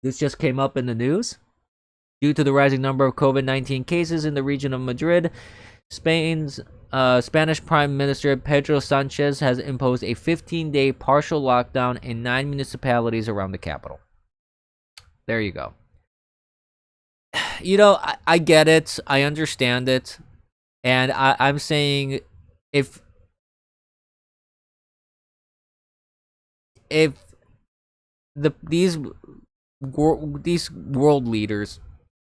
This just came up in the news. Due to the rising number of COVID-19 cases in the region of Madrid, Spain's Spanish Prime Minister Pedro Sanchez has imposed a 15-day partial lockdown in 9 municipalities around the capital. There you go. I get it. I understand it. And I'm saying if if these world leaders,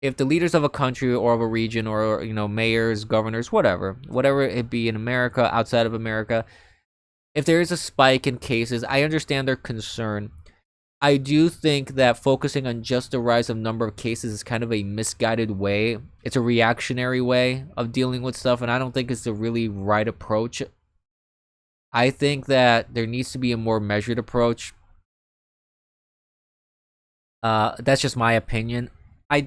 if the leaders of a country or of a region or mayors, governors, whatever it be in America, outside of America, if there is a spike in cases, I understand their concern. I do think that focusing on just the rise of number of cases is kind of a misguided way. It's a reactionary way of dealing with stuff, and I don't think it's the really right approach. I think that there needs to be a more measured approach. That's just my opinion. I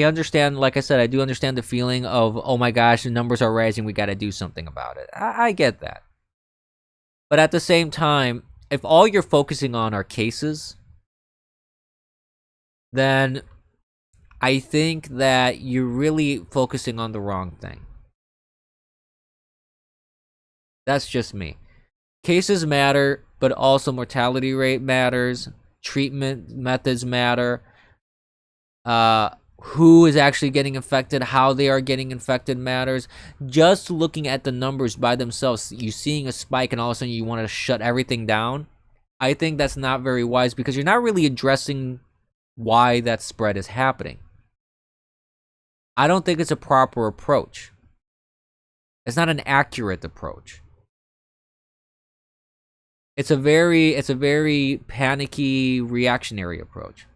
understand, like I said, I do understand the feeling of, oh my gosh, the numbers are rising, we got to do something about it. I get that. But at the same time, if all you're focusing on are cases, then I think that you're really focusing on the wrong thing. That's just me. Cases matter, but also mortality rate matters. Treatment methods matter. Who is actually getting infected, how they are getting infected matters. Just looking at the numbers by themselves, you seeing a spike and all of a sudden you want to shut everything down, I think that's not very wise because you're not really addressing why that spread is happening. I don't think it's a proper approach. It's not an accurate approach. It's a very panicky, reactionary approach.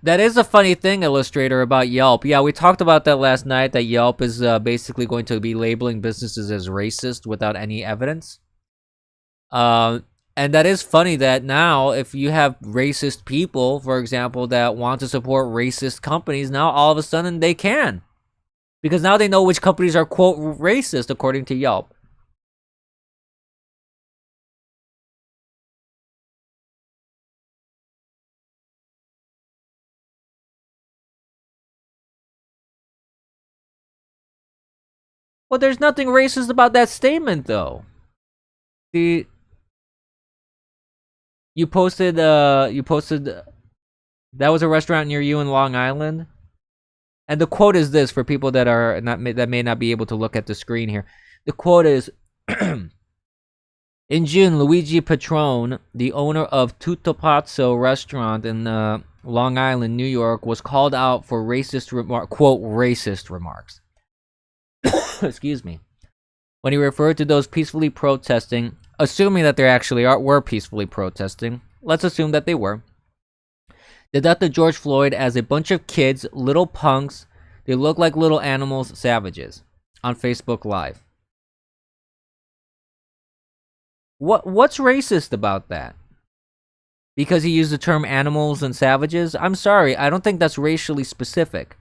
That is a funny thing, Illustrator, about Yelp. Yeah, we talked about that last night, that Yelp is basically going to be labeling businesses as racist without any evidence. And that is funny that now if you have racist people, for example, that want to support racist companies, now all of a sudden they can. Because now they know which companies are, quote, racist, according to Yelp. Well, there's nothing racist about that statement, though. The you posted that was a restaurant near you in Long Island, and the quote is this for people that may not be able to look at the screen here. The quote is, in June, Luigi Petrone, the owner of Tutto restaurant in Long Island, New York, was called out for racist remarks. Excuse me. When he referred to those peacefully protesting, assuming that they actually were peacefully protesting, let's assume that they were, the death of George Floyd as a bunch of kids, little punks, they look like little animals, savages, on Facebook Live. What's racist about that? Because he used the term animals and savages? I'm sorry, I don't think that's racially specific.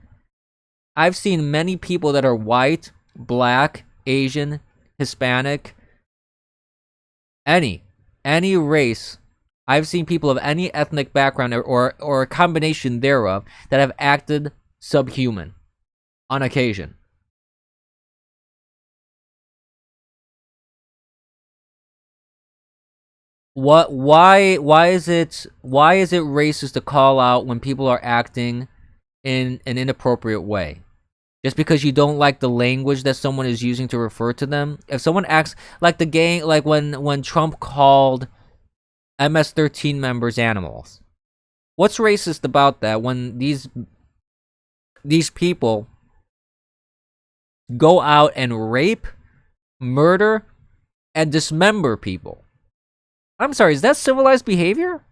I've seen many people that are white, black, Asian, Hispanic, any race. I've seen people of any ethnic background or a combination thereof that have acted subhuman on occasion. Why is it racist to call out when people are acting in an inappropriate way? Just because you don't like the language that someone is using to refer to them? If someone acts like the gang, like when Trump called MS-13 members animals, what's racist about that when these people go out and rape, murder, and dismember people? I'm sorry, is that civilized behavior?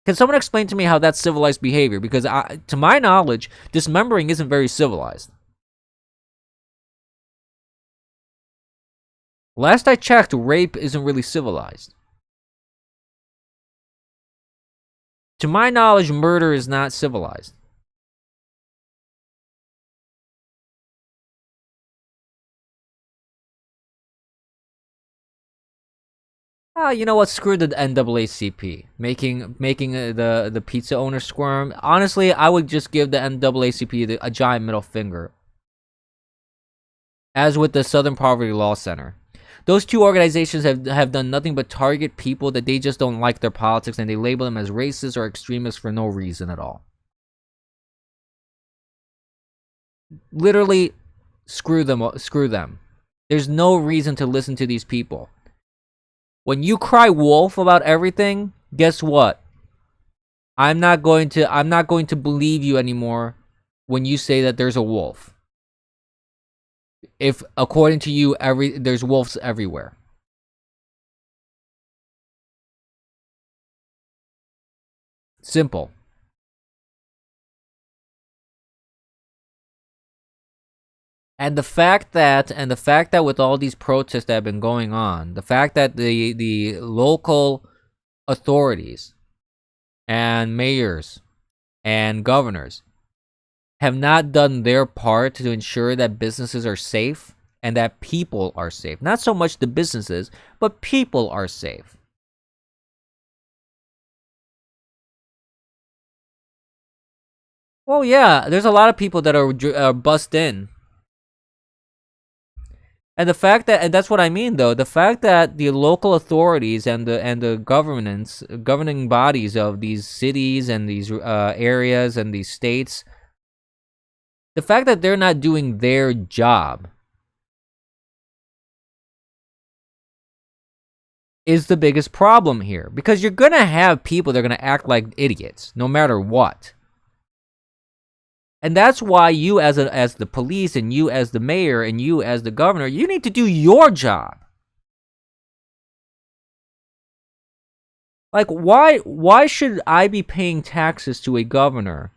Can someone explain to me how that's civilized behavior? Because to my knowledge, dismembering isn't very civilized. Last I checked, rape isn't really civilized. To my knowledge, murder is not civilized. You know what? Screw the NAACP making the pizza owner squirm. Honestly, I would just give the NAACP a giant middle finger. as with the Southern Poverty Law Center. Those two organizations have done nothing but target people that they just don't like their politics, and they label them as racist or extremists for no reason at all. Literally, screw them. There's no reason to listen to these people. When you cry wolf about everything, guess what? I'm not going to believe you anymore when you say that there's a wolf. If according to you there's wolves everywhere. Simple. And the fact that with all these protests that have been going on, the fact that the local authorities and mayors and governors have not done their part to ensure that businesses are safe and that people are safe. Not so much the businesses, but people are safe. Well, yeah, there's a lot of people that are bussed in. And the fact that, and that's what I mean though, the fact that the local authorities and the governing bodies of these cities and these areas and these states, the fact that they're not doing their job is the biggest problem here. Because you're going to have people that are going to act like idiots no matter what. And that's why you as the police and you as the mayor and you as the governor, you need to do your job. Like, why should I be paying taxes to a governor,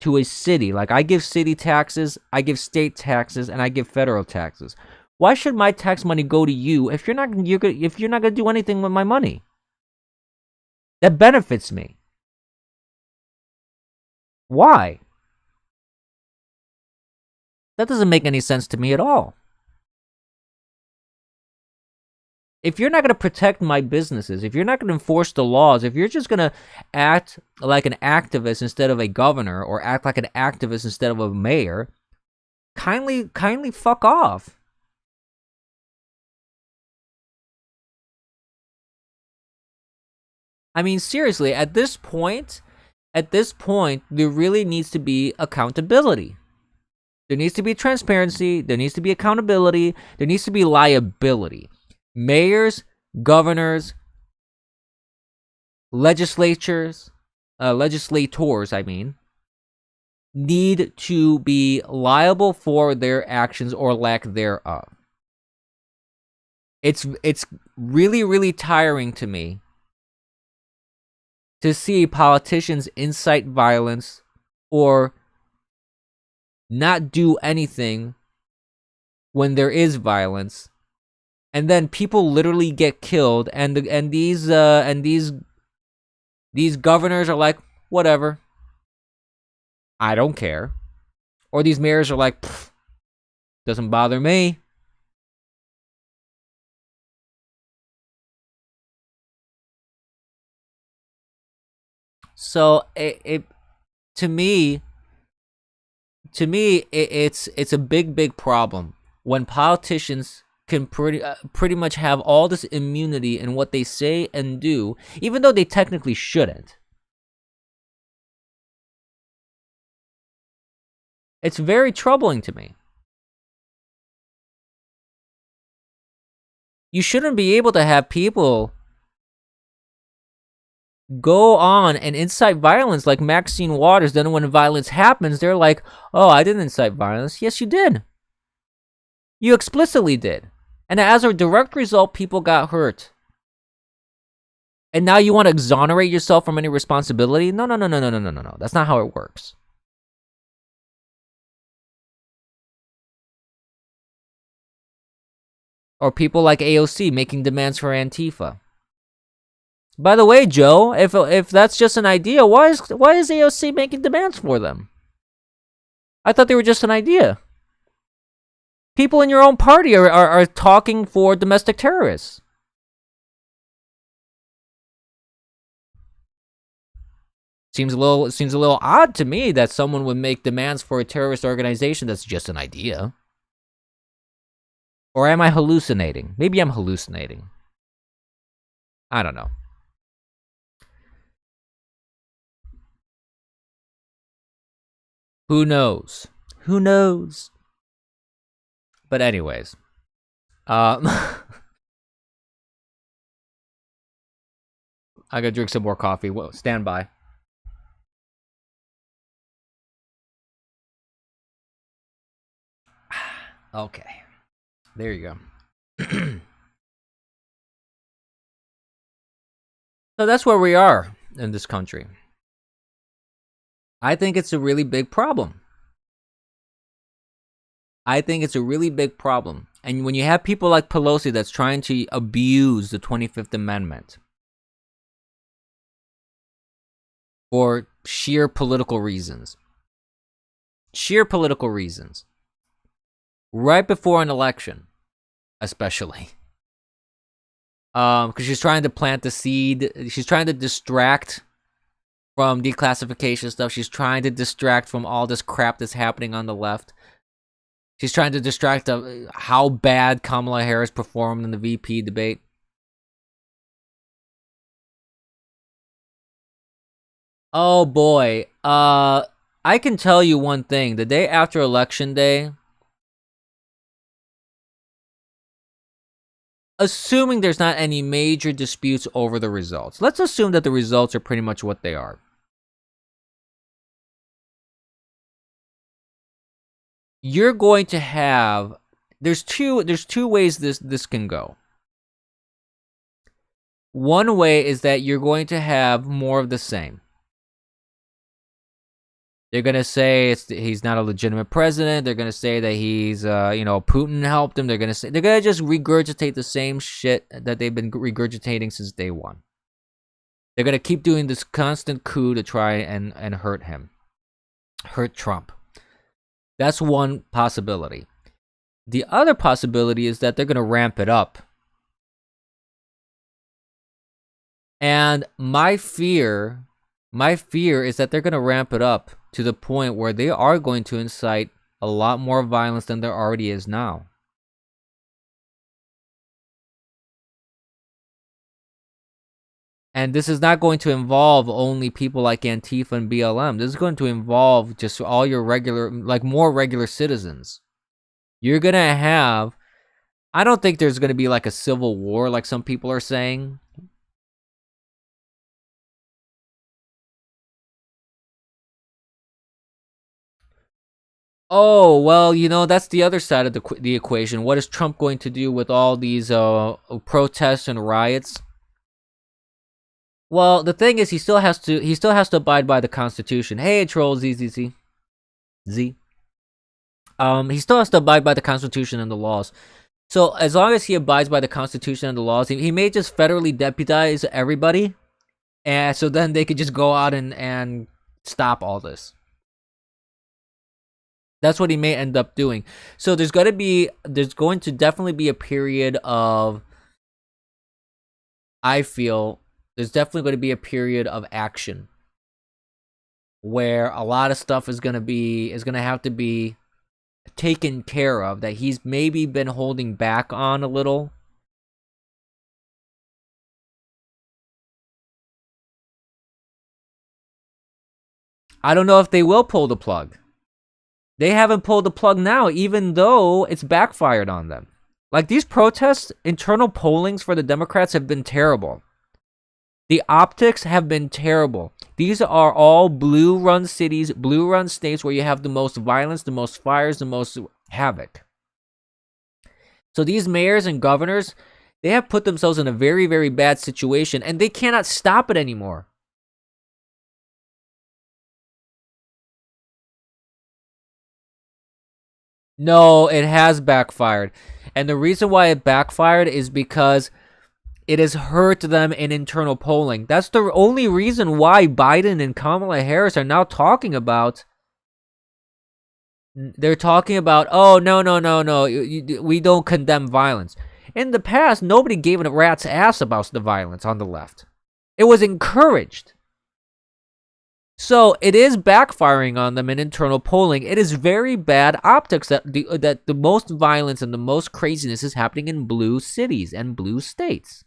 to a city? Like, I give city taxes, I give state taxes, and I give federal taxes. Why should my tax money go to you if you're not going to do anything with my money that benefits me? Why? That doesn't make any sense to me at all. If you're not going to protect my businesses, if you're not going to enforce the laws, if you're just going to act like an activist instead of a governor, or act like an activist instead of a mayor, kindly fuck off. I mean, seriously, at this point, there really needs to be accountability. There needs to be transparency. There needs to be accountability. There needs to be liability. Mayors, governors, legislators, I mean, need to be liable for their actions or lack thereof. It's really, really tiring to me to see politicians incite violence or not do anything when there is violence, and then people literally get killed, and these governors are like, whatever, I don't care, or these mayors are like, doesn't bother me. So to me, it's a big problem when politicians can pretty much have all this immunity in what they say and do, even though they technically shouldn't. It's very troubling to me. You shouldn't be able to have people go on and incite violence like Maxine Waters. Then when violence happens, they're like, oh, I didn't incite violence. Yes, you did. You explicitly did. And as a direct result, people got hurt. And now you want to exonerate yourself from any responsibility? No. That's not how it works. Or people like AOC making demands for Antifa. By the way, Joe, if that's just an idea, why is AOC making demands for them? I thought they were just an idea. People in your own party are talking for domestic terrorists. Seems a little odd to me that someone would make demands for a terrorist organization that's just an idea. Or am I hallucinating? Maybe I'm hallucinating. I don't know. Who knows? Who knows? But anyways, I gotta drink some more coffee. Whoa, stand by. Okay, there you go. So that's where we are in this country. I think it's a really big problem. I think it's a really big problem. And when you have people like Pelosi that's trying to abuse the 25th Amendment for sheer political reasons, right before an election, especially, because she's trying to plant the seed. She's trying to distract from declassification stuff. She's trying to distract from all this crap that's happening on the left. She's trying to distract how bad Kamala Harris performed in the VP debate. Oh boy. I can tell you one thing. The day after Election Day, assuming there's not any major disputes over the results, let's assume that the results are pretty much what they are. You're going to have, there's two ways this can go. One way is that you're going to have more of the same. They're going to say he's not a legitimate president. They're going to say that he's, Putin helped him. They're going to just regurgitate the same shit that they've been regurgitating since day one. They're going to keep doing this constant coup to try and hurt him. Hurt Trump. That's one possibility. The other possibility is that they're going to ramp it up. And my fear is that they're going to ramp it up to the point where they are going to incite a lot more violence than there already is now. And this is not going to involve only people like Antifa and BLM. This is going to involve just all your more regular citizens. You're going to have, I don't think there's going to be like a civil war like some people are saying. Oh, well, that's the other side of the equation. What is Trump going to do with all these protests and riots? Well, the thing is, he still has to abide by the Constitution. Hey, troll ZZZ. Z. He still has to abide by the Constitution and the laws. So as long as he abides by the Constitution and the laws, he may just federally deputize everybody, and so then they could just go out and stop all this. That's what he may end up doing. So there's going to definitely be a period of, I feel, there's definitely going to be a period of action where a lot of stuff is going to have to be taken care of that he's maybe been holding back on a little. I don't know if they will pull the plug. They haven't pulled the plug now, even though it's backfired on them. Like, these protests, internal pollings for the Democrats have been terrible. The optics have been terrible. These are all blue-run cities, blue-run states where you have the most violence, the most fires, the most havoc. So these mayors and governors, they have put themselves in a very, very bad situation, and they cannot stop it anymore. No, it has backfired. And the reason why it backfired is because it has hurt them in internal polling. That's the only reason why Biden and Kamala Harris are now talking about. They're talking about, oh, no. We don't condemn violence. In the past, nobody gave a rat's ass about the violence on the left. It was encouraged. So it is backfiring on them in internal polling. It is very bad optics that the most violence and the most craziness is happening in blue cities and blue states,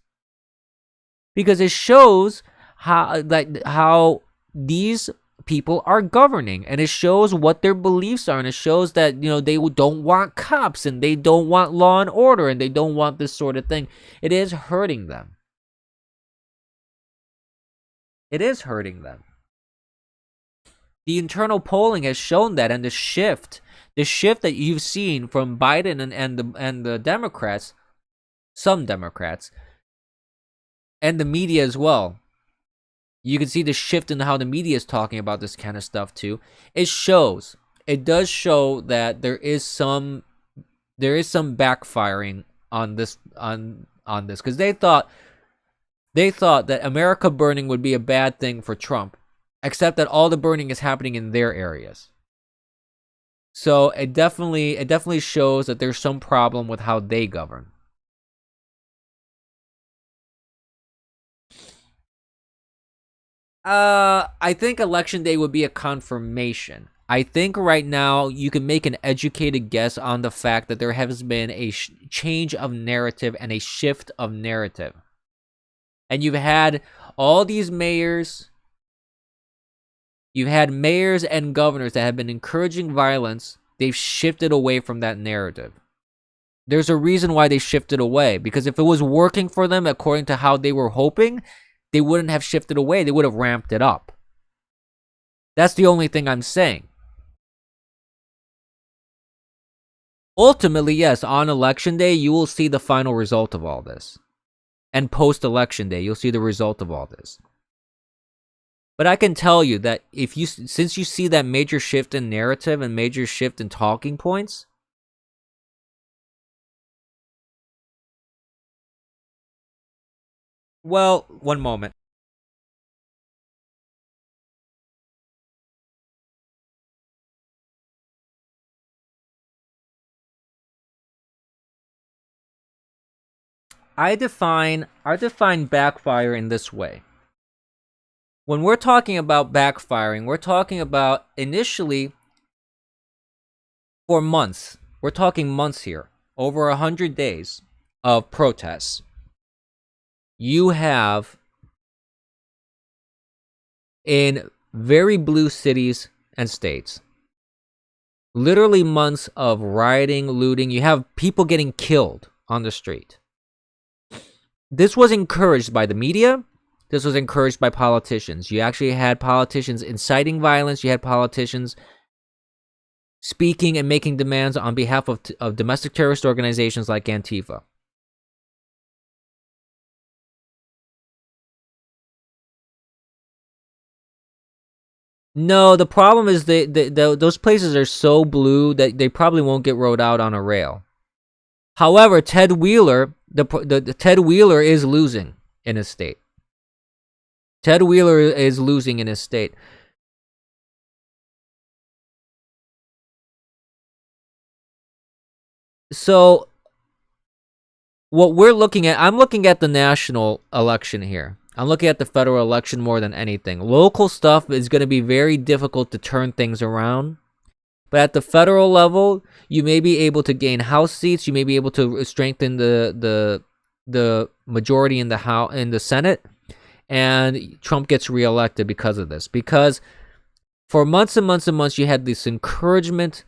because it shows how these people are governing, and it shows what their beliefs are, and it shows that they don't want cops, and they don't want law and order, and they don't want this sort of thing. It is hurting them. It is hurting them. The internal polling has shown that, and the shift that you've seen from Biden and the Democrats, some Democrats, and the media as well. You can see the shift in how the media is talking about this kind of stuff too. It does show that there is some backfiring on this because they thought that America burning would be a bad thing for Trump, except that all the burning is happening in their areas. So it definitely shows that there's some problem with how they govern. I think election day would be a confirmation. I think right now you can make an educated guess on the fact that there has been a change of narrative and a shift of narrative. And you've had all these mayors, and governors that have been encouraging violence. They've shifted away from that narrative. There's a reason why they shifted away, because if it was working for them according to how they were hoping, they wouldn't have shifted away. They would have ramped it up. That's the only thing I'm saying. Ultimately, yes, on election day, you will see the final result of all this. And post-election day, you'll see the result of all this. But I can tell you that since you see that major shift in narrative and major shift in talking points, well, one moment. I define backfire in this way. When we're talking about backfiring, we're talking about initially for months. We're talking months here. Over 100 days of protests. You have in very blue cities and states, literally months of rioting, looting. You have people getting killed on the street. This was encouraged by the media. This was encouraged by politicians. You actually had politicians inciting violence. You had politicians speaking and making demands on behalf of domestic terrorist organizations like Antifa. No, the problem is those places are so blue that they probably won't get rode out on a rail. However, Ted Wheeler, the Ted Wheeler is losing in his state. Ted Wheeler is losing in his state. So, what we're looking at, I'm looking at the national election here. I'm looking at the federal election more than anything. Local stuff is going to be very difficult to turn things around. But at the federal level, you may be able to gain House seats. You may be able to strengthen the majority in the Senate, and Trump gets reelected because of this. Because for months and months and months, you had this encouragement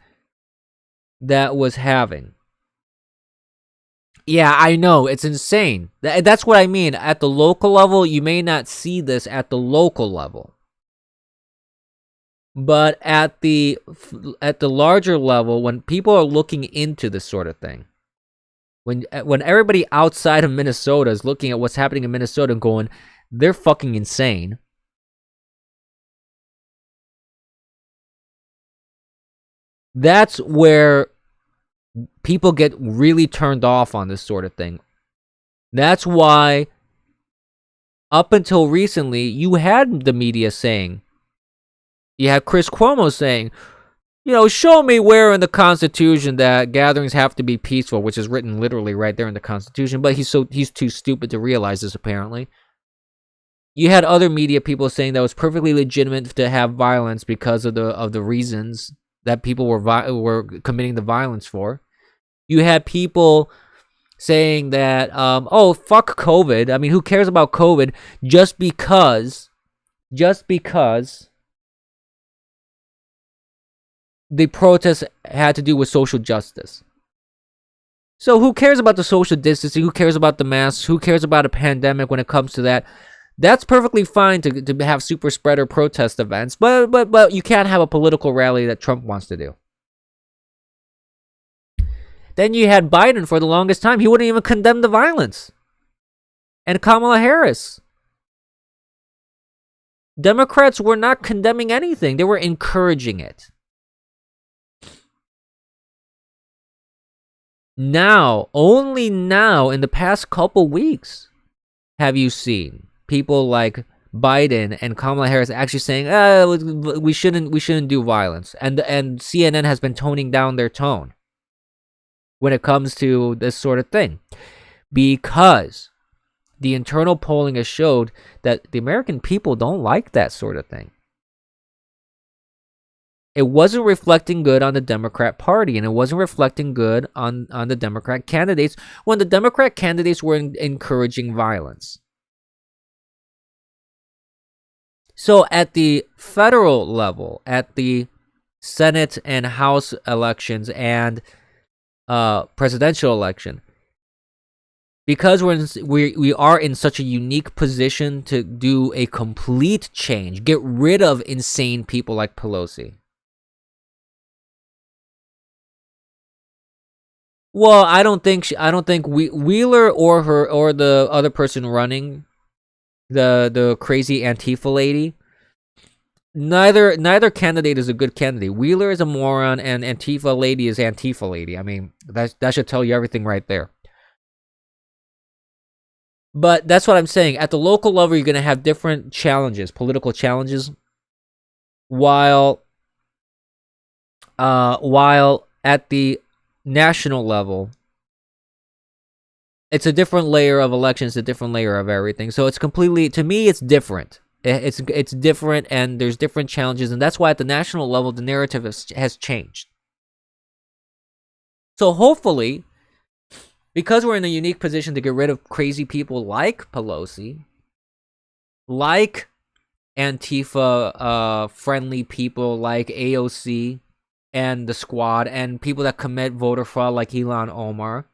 that was having. Yeah, I know. It's insane. That's what I mean. At the local level, you may not see this at the local level. But at the larger level, when people are looking into this sort of thing, when everybody outside of Minnesota is looking at what's happening in Minnesota and going, they're fucking insane. That's where people get really turned off on this sort of thing. That's why up until recently, you had the media saying, you have Chris Cuomo saying, show me where in the Constitution that gatherings have to be peaceful, which is written literally right there in the Constitution. But he's too stupid to realize this, apparently. You had other media people saying that it was perfectly legitimate to have violence because of the reasons that people were committing the violence for. You had people saying that, oh, fuck COVID. I mean, who cares about COVID just because the protests had to do with social justice. So who cares about the social distancing? Who cares about the masks? Who cares about a pandemic when it comes to that? That's perfectly fine to have super spreader protest events, but you can't have a political rally that Trump wants to do. Then you had Biden for the longest time. He wouldn't even condemn the violence. And Kamala Harris. Democrats were not condemning anything. They were encouraging it. Now, only now in the past couple weeks have you seen people like Biden and Kamala Harris actually saying, we shouldn't do violence. And CNN has been toning down their tone when it comes to this sort of thing, because the internal polling has showed that the American people don't like that sort of thing. It wasn't reflecting good on the Democrat Party, and it wasn't reflecting good on the Democrat candidates when the Democrat candidates were encouraging violence. So at the federal level, at the Senate and House elections and presidential election, because we are in such a unique position to do a complete change, get rid of insane people like Pelosi. Well, I don't think Wheeler or the other person running, the crazy Antifa lady. Neither candidate is a good candidate. Wheeler is a moron, and Antifa lady is Antifa lady. I mean, that should tell you everything right there. But that's what I'm saying. At the local level, you're going to have different challenges, political challenges, while at the national level, it's a different layer of elections, a different layer of everything. So it's completely, to me, it's different. It's different, and there's different challenges, and that's why at the national level, the narrative has changed. So hopefully, because we're in a unique position to get rid of crazy people like Pelosi, like Antifa friendly people like AOC and the squad, and people that commit voter fraud like Ilhan Omar.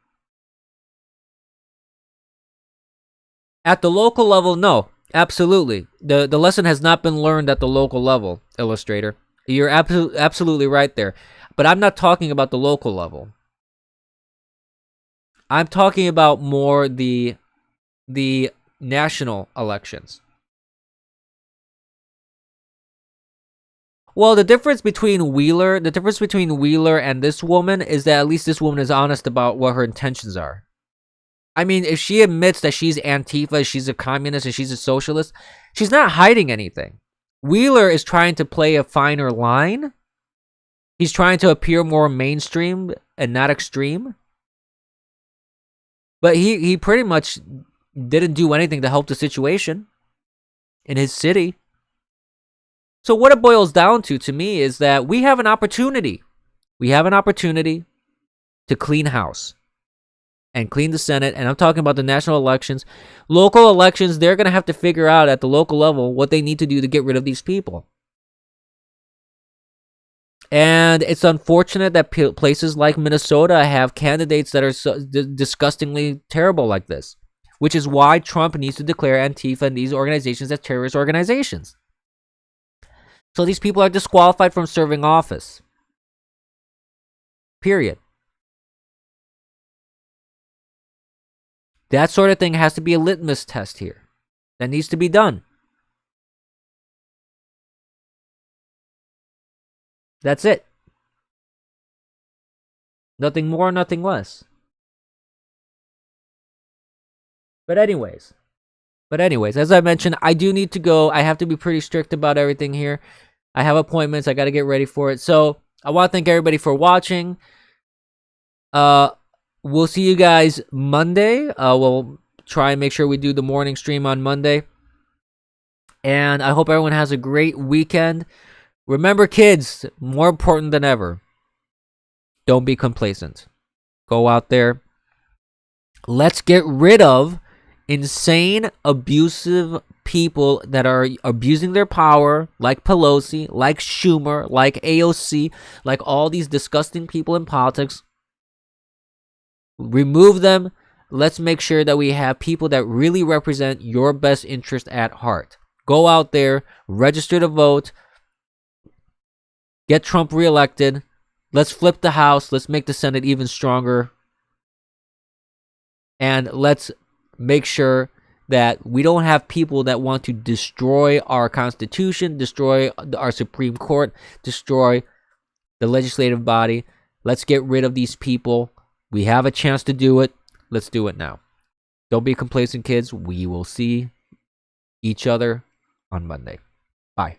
At the local level, no, absolutely. The lesson has not been learned at the local level, Illustrator. You're absolutely right there. But I'm not talking about the local level. I'm talking about more the national elections. Well, the difference between Wheeler and this woman is that at least this woman is honest about what her intentions are. I mean, if she admits that she's Antifa, she's a communist, and she's a socialist, she's not hiding anything. Wheeler is trying to play a finer line. He's trying to appear more mainstream and not extreme. But he pretty much didn't do anything to help the situation in his city. So what it boils down to me, is that we have an opportunity. We have an opportunity to clean house and clean the Senate. And I'm talking about the national elections. Local elections, they're going to have to figure out at the local level what they need to do to get rid of these people. And it's unfortunate that places like Minnesota have candidates that are so disgustingly terrible like this, which is why Trump needs to declare Antifa and these organizations as terrorist organizations. So these people are disqualified from serving office. Period. That sort of thing has to be a litmus test here. That needs to be done. That's it. Nothing more, nothing less. But anyways, as I mentioned, I do need to go. I have to be pretty strict about everything here. I have appointments. I got to get ready for it. So I want to thank everybody for watching. We'll see you guys Monday. We'll try and make sure we do the morning stream on Monday. And I hope everyone has a great weekend. Remember, kids, more important than ever, don't be complacent. Go out there. Let's get rid of insane, abusive people that are abusing their power, like Pelosi, like Schumer, like AOC, like all these disgusting people in politics. Remove them. Let's make sure that we have people that really represent your best interest at heart. Go out there, register to vote, get Trump reelected. Let's flip the House. Let's make the Senate even stronger. And let's make sure that we don't have people that want to destroy our Constitution, destroy our Supreme Court, destroy the legislative body. Let's get rid of these people. We have a chance to do it. Let's do it now. Don't be complacent, kids. We will see each other on Monday. Bye.